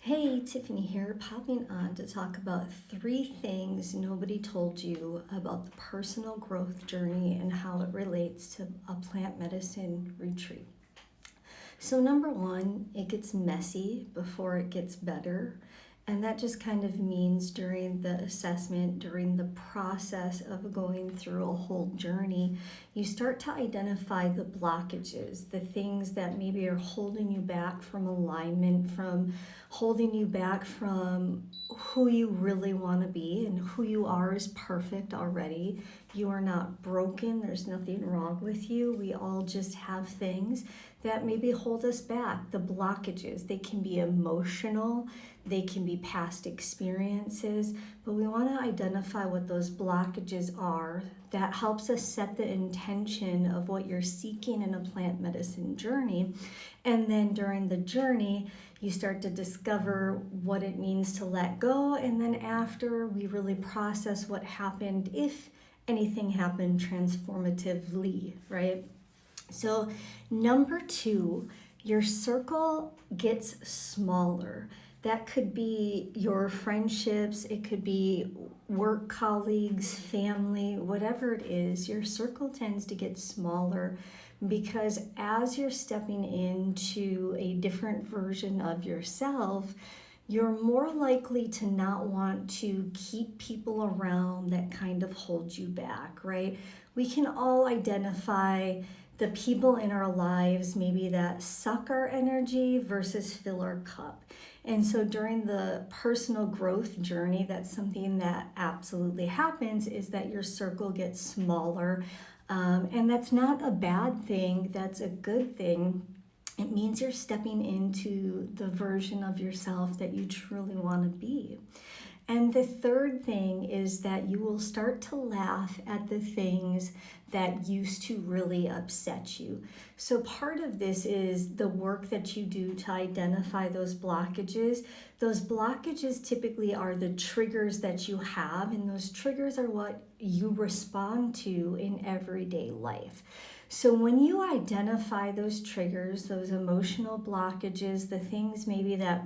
Hey, Tiffany here, popping on to talk about 3 things nobody told you about the personal growth journey and how it relates to a plant medicine retreat. So, number one, it gets messy before it gets better. And that just kind of means during the assessment, during the process of going through a whole journey, you start to identify the blockages, the things that maybe are holding you back from alignment, from holding you back from who you really want to be, and who you are is perfect already. You are not broken, there's nothing wrong with you. We all just have things that maybe hold us back. The blockages, they can be emotional, they can be past experiences, but we want to identify what those blockages are. That helps us set the intention of what you're seeking in a plant medicine journey. And then during the journey, you start to discover what it means to let go. And then after, we really process what happened, if anything happened transformatively, right? So, number 2, your circle gets smaller. That could be your friendships, it could be work colleagues, family, whatever it is. Your circle tends to get smaller because as you're stepping into a different version of yourself, you're more likely to not want to keep people around that kind of hold you back, right? We can all identify the people in our lives maybe that suck our energy versus fill our cup. And so during the personal growth journey, that's something that absolutely happens, is that your circle gets smaller. And that's not a bad thing, that's a good thing. It means you're stepping into the version of yourself that you truly want to be. And the third thing is that you will start to laugh at the things that used to really upset you. So part of this is the work that you do to identify those blockages. Those blockages typically are the triggers that you have, and those triggers are what you respond to in everyday life. So when you identify those triggers, those emotional blockages, the things maybe that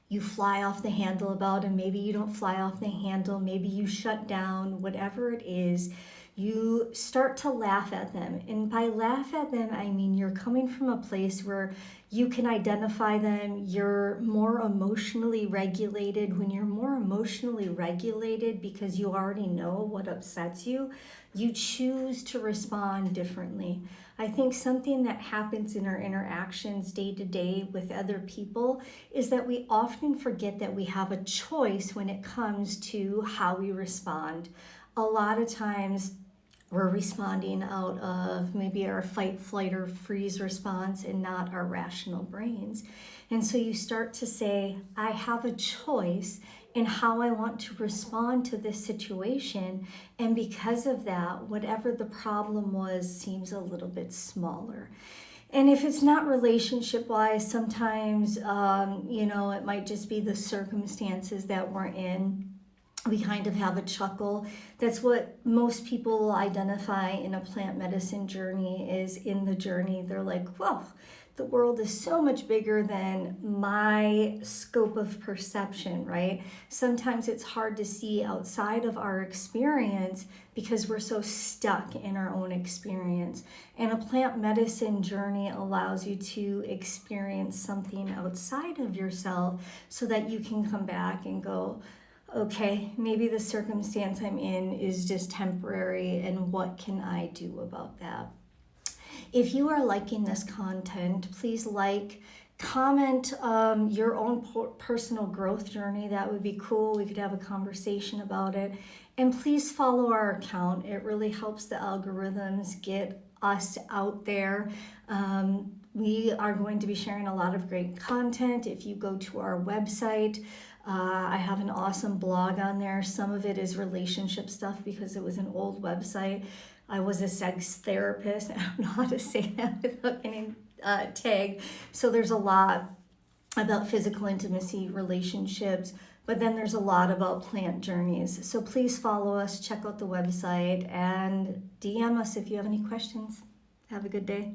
you fly off the handle about, and maybe you don't fly off the handle, maybe you shut down, whatever it is, you start to laugh at them. And by laugh at them, I mean you're coming from a place where you can identify them, you're more emotionally regulated. When you're more emotionally regulated because you already know what upsets you, you choose to respond differently. I think something that happens in our interactions day to day with other people is that we often forget that we have a choice when it comes to how we respond. A lot of times we're responding out of maybe our fight, flight, or freeze response and not our rational brains. And so you start to say, I have a choice in how I want to respond to this situation. And because of that, whatever the problem was seems a little bit smaller. And if it's not relationship wise, sometimes, it might just be the circumstances that we're in. We kind of have a chuckle. That's what most people will identify in a plant medicine journey, is in the journey, they're like, whoa, the world is so much bigger than my scope of perception, right? Sometimes it's hard to see outside of our experience because we're so stuck in our own experience. And a plant medicine journey allows you to experience something outside of yourself so that you can come back and go, okay, maybe the circumstance I'm in is just temporary, and what can I do about that? If you are liking this content, please comment your own personal growth journey. That would be cool. We could have a conversation about it. And please follow our account. It really helps the algorithms get us out there. We are going to be sharing a lot of great content. If you go to our website, I have an awesome blog on there. Some of it is relationship stuff because it was an old website. I was a sex therapist. I don't know how to say that without getting tagged. So there's a lot about physical intimacy, relationships, but then there's a lot about plant journeys. So please follow us, check out the website, and DM us if you have any questions. Have a good day.